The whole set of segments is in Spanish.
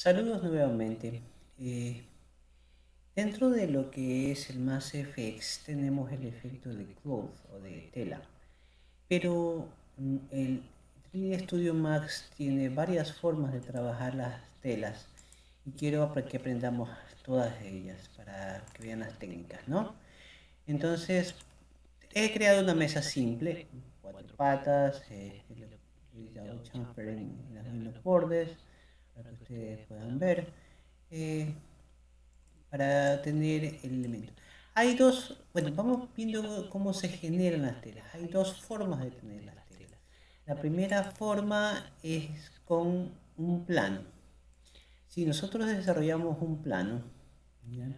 Saludos nuevamente. Eh, Dentro de lo que es el Mass FX tenemos el efecto de cloth o de tela, pero el 3D Studio Max tiene varias formas de trabajar las telas y quiero que aprendamos todas ellas para que vean las técnicas, ¿no? Entonces, he creado una mesa simple, cuatro patas, le he dado chamfer en los bordes para que ustedes puedan ver. eh, para tener el elemento. Hay dos, bueno, vamos viendo cómo se generan las telas. Hay dos formas de tener las telas. La primera forma es con un plano. Si nosotros desarrollamos un plano, ¿ya?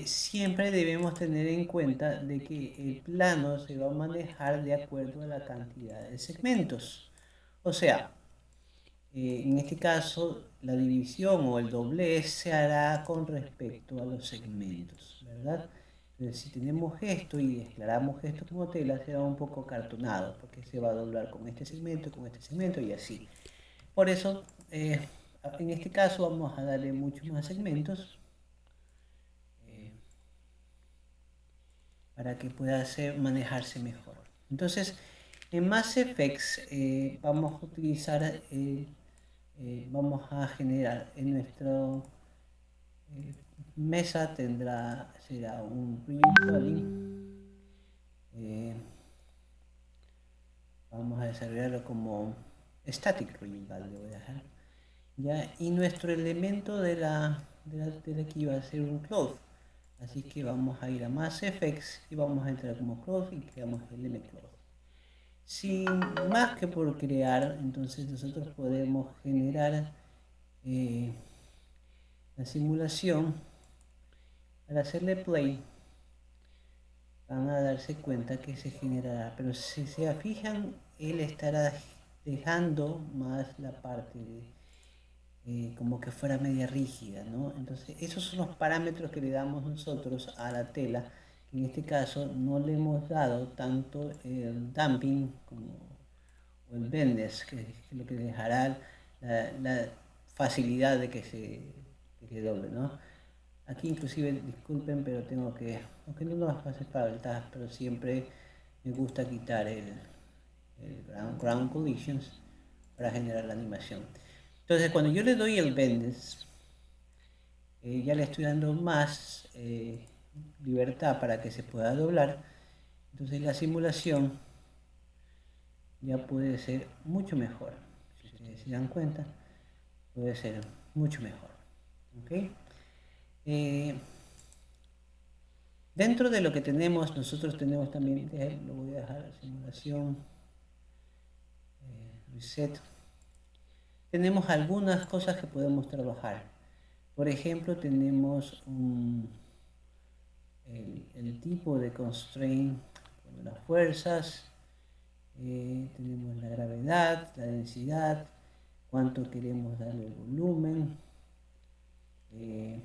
Siempre debemos tener en cuenta de que el plano se va a manejar de acuerdo a la cantidad de segmentos. O sea, en este caso, la división o el doblez se hará con respecto a los segmentos, ¿verdad? Entonces, si tenemos esto y declaramos esto como tela, será un poco acartonado, porque se va a doblar con este segmento y así. Por eso, en este caso vamos a darle muchos más segmentos eh, para que pueda manejarse mejor. Entonces, en Mass Effects vamos a utilizar vamos a generar en nuestro mesa será un real eh, vamos a desarrollarlo como static real le voy a dejar, ¿ya? Y nuestro elemento de la que iba a ser un cloth, así que vamos a ir a Mass Effects y vamos a entrar como cloth y creamos el M-Cloth. Sin más que por crear, entonces nosotros podemos generar eh, la simulación. Al hacerle play van a darse cuenta que se generará, pero si se fijan, él estará dejando más la parte de, como que fuera media rígida, ¿no? Entonces, esos son los parámetros que le damos nosotros a la tela, que en este caso no le hemos dado tanto el damping como o el benders, que es lo que dejará la facilidad de que se doble, ¿no? Aquí inclusive, disculpen, pero tengo que, aunque no nos hace falta, pero siempre me gusta quitar el ground collisions para generar la animación. Entonces cuando yo le doy el bends, ya le estoy dando más libertad para que se pueda doblar. Entonces la simulación ya puede ser mucho mejor. Si ustedes se dan cuenta, puede ser mucho mejor. ¿Okay? Dentro de lo que tenemos, nosotros tenemos también, lo voy a dejar, simulación, reset. Tenemos algunas cosas que podemos trabajar. Por ejemplo, tenemos el tipo de constraint, las fuerzas, tenemos la gravedad, la densidad, cuánto queremos darle el volumen, eh,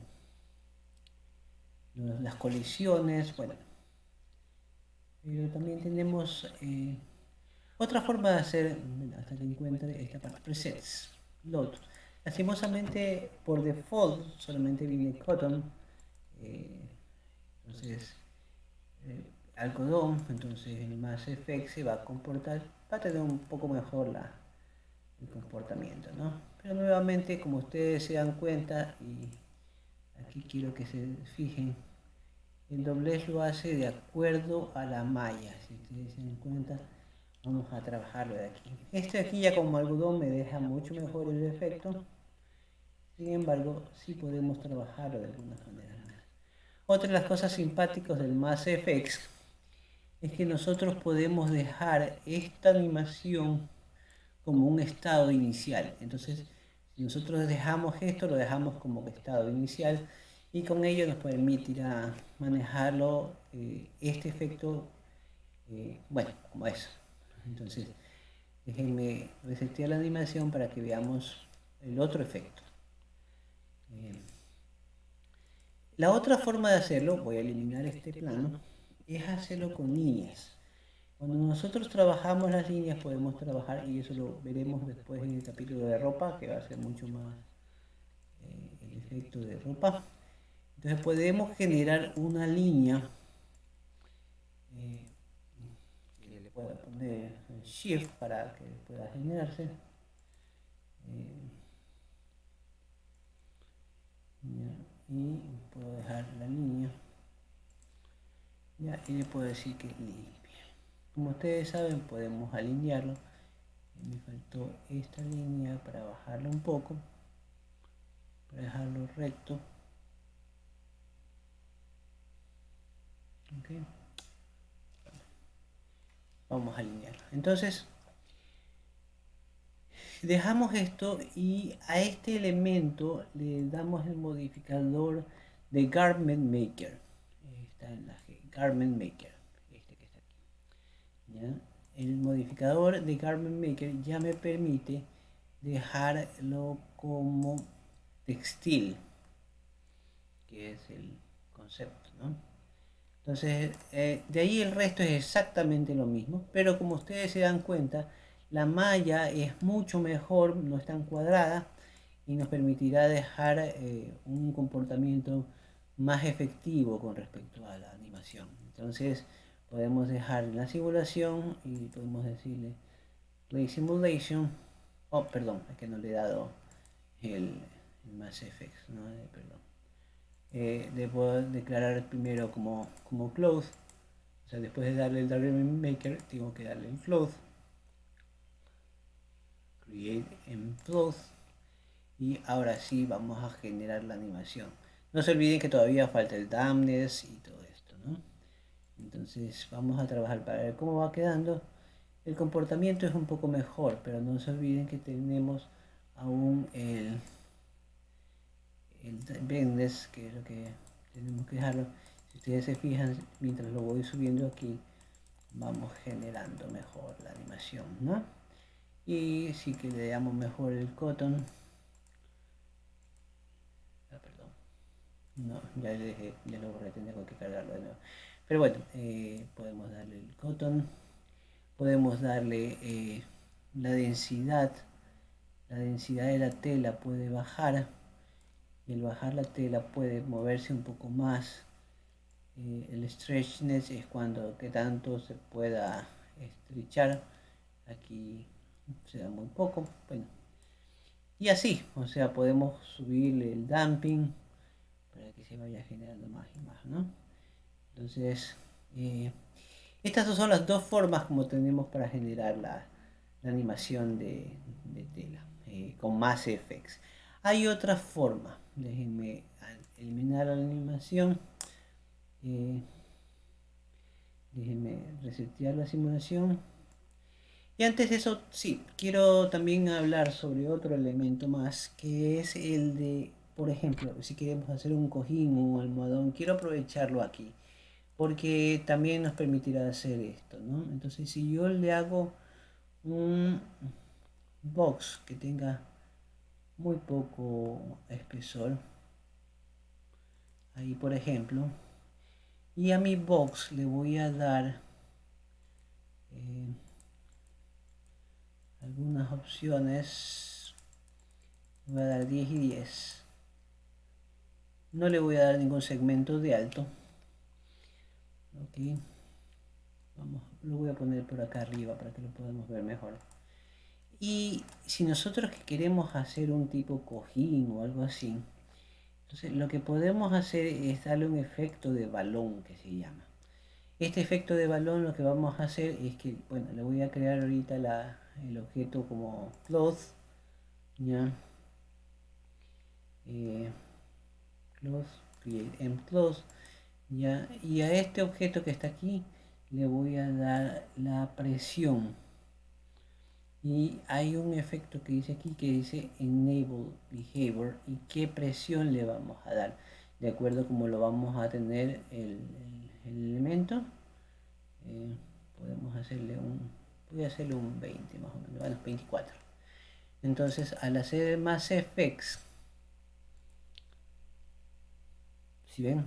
las colisiones, bueno. Pero también tenemos otra forma de hacer, hasta que encuentre esta parte, presets, load. Lastimosamente, por default, solamente viene cotton, eh, entonces algodón, entonces el Mass Effect se va a comportar, va a tener un poco mejor el comportamiento, ¿no? Pero nuevamente, como ustedes se dan cuenta, y aquí quiero que se fijen, el doblez lo hace de acuerdo a la malla, si ustedes se dan cuenta. Vamos a trabajarlo de aquí. Este aquí ya como algodón me deja mucho mejor el efecto. Sin embargo, sí podemos trabajarlo de alguna manera. Otra de las cosas simpáticas del Mass FX es que nosotros podemos dejar esta animación como un estado inicial. Entonces, si nosotros dejamos esto, lo dejamos como estado inicial y con ello nos permitirá manejarlo, este efecto, bueno, como eso. Entonces, déjenme resetear la animación para que veamos el otro efecto. La otra forma de hacerlo, voy a eliminar este plano, es hacerlo con líneas. Cuando nosotros trabajamos las líneas podemos trabajar, y eso lo veremos después en el capítulo de ropa, que va a ser mucho más, efecto de ropa. Entonces podemos generar una línea que le pueda poner Shift para que pueda generarse. Y puedo dejar la línea. Ya, y le puedo decir que limpie. Como ustedes saben, podemos alinearlo. Me faltó esta línea para bajarlo un poco, para dejarlo recto. Okay. Vamos a alinearlo. Entonces, dejamos esto y a este elemento le damos el modificador de Garment Maker. Está en la G, Garment Maker, este que está aquí. ¿Ya? El modificador de Garment Maker ya me permite dejarlo como textil, que es el concepto, ¿no? Entonces, de ahí el resto es exactamente lo mismo, pero como ustedes se dan cuenta, la malla es mucho mejor, no es tan cuadrada y nos permitirá dejar un comportamiento más efectivo con respecto a la animación. Entonces, podemos dejar la simulación y podemos decirle Play Simulation. Oh, perdón, es que no le he dado el Mass Effect, ¿no? Perdón. Debo declarar primero como close, o sea, después de darle el Garment Maker tengo que darle el close, create en close, y ahora sí vamos a generar la animación. No se olviden que todavía falta el dampness y todo esto, ¿no? Entonces vamos a trabajar para ver cómo va quedando. El comportamiento es un poco mejor, pero no se olviden que tenemos aún el dampness, que es lo que tenemos que dejarlo. Si ustedes se fijan, mientras lo voy subiendo aquí, vamos generando mejor la animación, ¿no? Y sí que le damos mejor el cotton. Perdón. No, ya le dejé, ya lo borré, tengo que cargarlo de nuevo. Pero bueno, podemos darle el cotton. Podemos darle la densidad. La densidad de la tela puede bajar. Y al bajar la tela puede moverse un poco más. El stretchness es cuando que tanto se pueda estrechar. Aquí se da muy poco. Bueno, y así, o sea, podemos subirle el damping para que se vaya generando más y más, ¿no? Entonces, estas son las dos formas como tenemos para generar la animación de tela con Mass Effects. Hay otra forma. Déjenme eliminar la animación. Déjenme resetear la simulación. Y antes de eso, sí, quiero también hablar sobre otro elemento más, que es el de, por ejemplo, si queremos hacer un cojín o un almohadón, quiero aprovecharlo aquí, porque también nos permitirá hacer esto, ¿no? Entonces, si yo le hago un box que tenga muy poco espesor, ahí por ejemplo, y a mi box le voy a dar algunas opciones, voy a dar 10 y 10. No le voy a dar ningún segmento de alto. Ok. Vamos, lo voy a poner por acá arriba para que lo podamos ver mejor. Y si nosotros queremos hacer un tipo cojín o algo así, entonces lo que podemos hacer es darle un efecto de balón que se llama. Este efecto de balón lo que vamos a hacer es que, bueno, le voy a crear ahorita el objeto como cloth, ya. Cloth, create en cloth, ya. Y a este objeto que está aquí le voy a dar la presión. Y hay un efecto que dice aquí que dice enable behavior y qué presión le vamos a dar de acuerdo como lo vamos a tener el elemento. Podemos hacerle voy a hacerle un 20 más o menos, bueno, 24. Entonces al hacer más effects, si ven,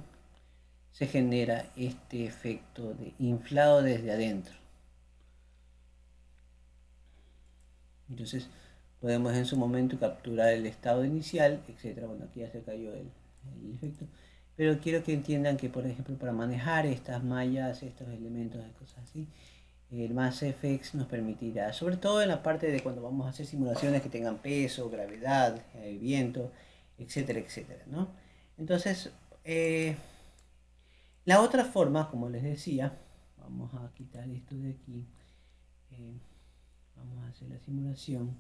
se genera este efecto de inflado desde adentro. Entonces Podemos en su momento capturar el estado inicial, etcétera. Bueno, aquí ya se cayó el efecto. Pero quiero que entiendan que, por ejemplo, para manejar estas mallas, estos elementos de cosas así, el MassFX nos permitirá, sobre todo en la parte de cuando vamos a hacer simulaciones que tengan peso, gravedad, viento, etcétera, etcétera, ¿no? Entonces, la otra forma, como les decía, vamos a quitar esto de aquí, eh, vamos a hacer la simulación,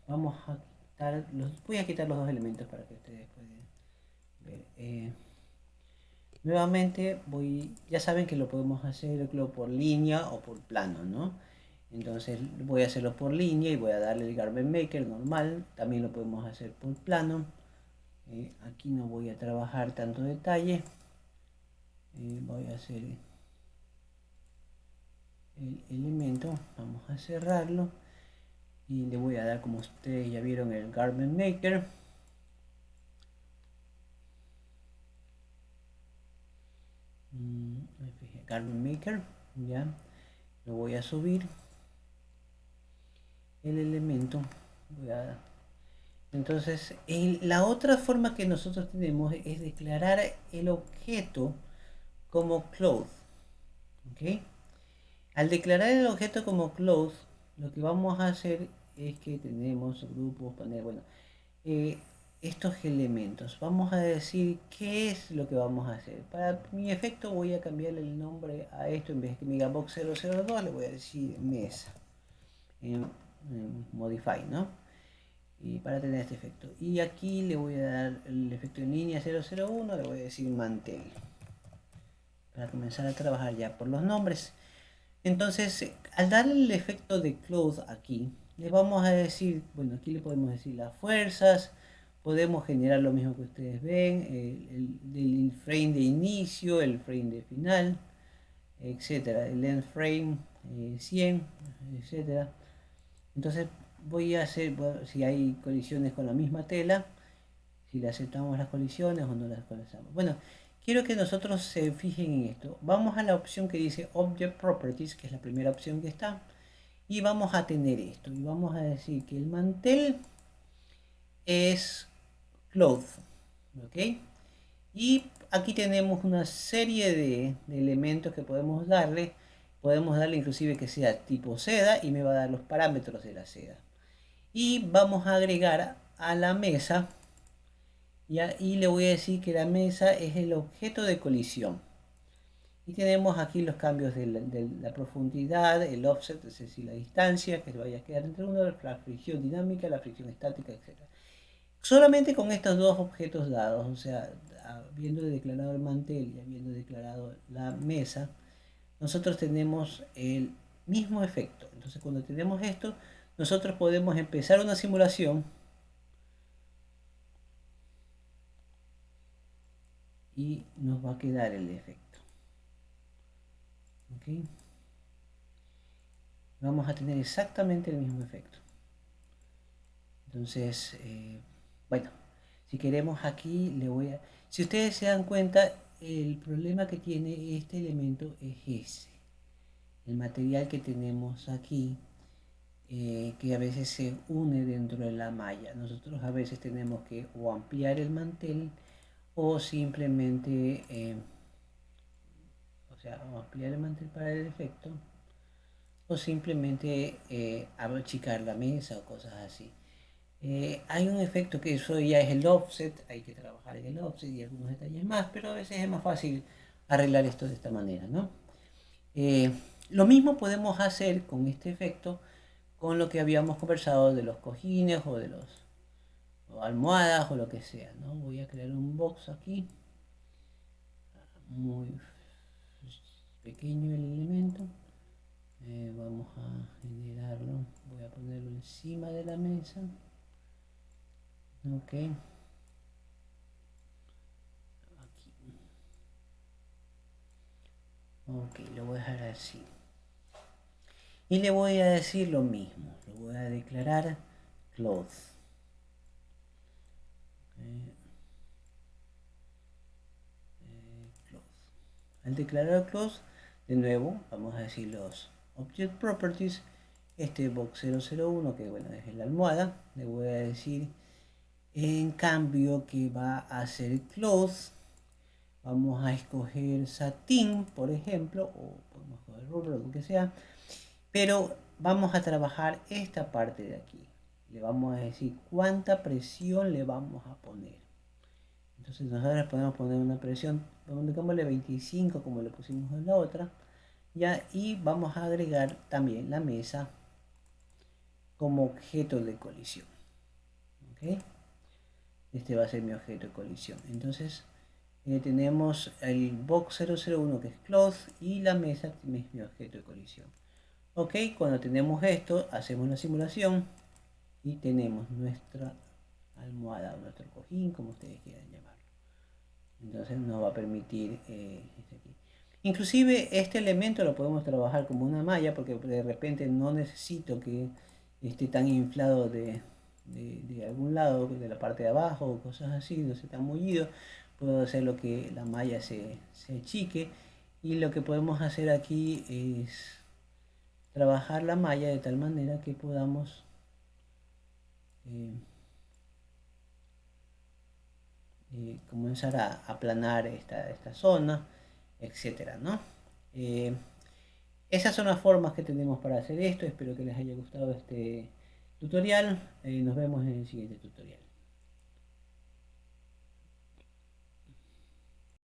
vamos a quitar voy a quitar los dos elementos para que ustedes puedan ver. Nuevamente ya saben que lo podemos hacerlo por línea o por plano, ¿no? Entonces voy a hacerlo por línea y voy a darle el Garment Maker normal. También lo podemos hacer por plano. Aquí no voy a trabajar tanto detalle. Voy a hacer el elemento. Vamos a cerrarlo. Y le voy a dar, como ustedes ya vieron, el Garment Maker. Garment Maker. Ya. Lo voy a subir. El elemento. Entonces, la otra forma que nosotros tenemos es declarar el objeto como cloth. ¿Ok? Al declarar el objeto como cloth, lo que vamos a hacer es que tenemos grupos, panel, bueno, eh, estos elementos. Vamos a decir qué es lo que vamos a hacer. Para mi efecto voy a cambiarle el nombre a esto. En vez de que me diga box 002, le voy a decir mesa. En modify, ¿no? Y para tener este efecto. Y aquí le voy a dar el efecto en línea 001, le voy a decir mantel. Para comenzar a trabajar ya por los nombres. Entonces, al darle el efecto de cloth aquí, le vamos a decir, bueno, aquí le podemos decir las fuerzas, podemos generar lo mismo que ustedes ven, el frame de inicio, el frame de final, etcétera, el end frame 100, etcétera. Entonces voy a hacer, si hay colisiones con la misma tela, si le aceptamos las colisiones o no las aceptamos. Bueno, quiero que nosotros se fijen en esto. Vamos a la opción que dice Object Properties, que es la primera opción que está, y vamos a tener esto. Y vamos a decir que el mantel es cloth, ¿ok? Y aquí tenemos una serie de elementos que podemos darle. Podemos darle inclusive que sea tipo seda y me va a dar los parámetros de la seda. Y vamos a agregar a la mesa, ¿ya? Y le voy a decir que la mesa es el objeto de colisión. Y tenemos aquí los cambios de la profundidad, el offset, es decir, la distancia que vaya a quedar entre uno, la fricción dinámica, la fricción estática, etc. Solamente con estos dos objetos dados, o sea, habiendo declarado el mantel y habiendo declarado la mesa, nosotros tenemos el mismo efecto. Entonces, cuando tenemos esto, nosotros podemos empezar una simulación y nos va a quedar el efecto. ¿Ok? Vamos a tener exactamente el mismo efecto. Entonces, bueno, si queremos aquí, si ustedes se dan cuenta, el problema que tiene este elemento es ese. El material que tenemos aquí, que a veces se une dentro de la malla. Nosotros a veces tenemos que o ampliar el mantel o simplemente, o sea, o ampliar el mantel para el efecto o simplemente achicar la mesa o cosas así. Hay un efecto que eso ya es el offset, hay que trabajar en el offset y algunos detalles más, pero a veces es más fácil arreglar esto de esta manera, ¿no? Lo mismo podemos hacer con este efecto con lo que habíamos conversado de los cojines o de los almohadas o lo que sea, ¿no? Voy a crear un box aquí, muy pequeño el elemento. Vamos a generarlo, voy a ponerlo encima de la mesa. Ok, aquí. Ok, lo voy a dejar así. Y le voy a decir lo mismo, lo voy a declarar cloth. Cloth. Al declarar cloth, de nuevo, vamos a decir los object properties este box 001, que bueno, es la almohada, le voy a decir en cambio que va a ser cloth. Vamos a escoger satín, por ejemplo, o podemos escoger rubro, lo que sea, pero vamos a trabajar esta parte de aquí. Le vamos a decir cuánta presión le vamos a poner. Entonces nosotros podemos poner una presión, pongámosle 25 como le pusimos en la otra, ya, y vamos a agregar también la mesa como objeto de colisión. ¿Ok? Este va a ser mi objeto de colisión. Entonces tenemos el box 001 que es cloth y la mesa es mi objeto de colisión. Ok, cuando tenemos esto, hacemos la simulación y tenemos nuestra almohada o nuestro cojín, como ustedes quieran llamarlo. Entonces nos va a permitir este aquí. Inclusive este elemento lo podemos trabajar como una malla porque de repente no necesito que esté tan inflado de algún lado, de la parte de abajo o cosas así, no esté tan mullido. Puedo hacer lo que la malla se achique, y lo que podemos hacer aquí es trabajar la malla de tal manera que podamos eh, comenzar a aplanar esta zona, etcétera, ¿no? Eh, Esas son las formas que tenemos para hacer esto. Espero que les haya gustado este tutorial. Nos vemos en el siguiente tutorial.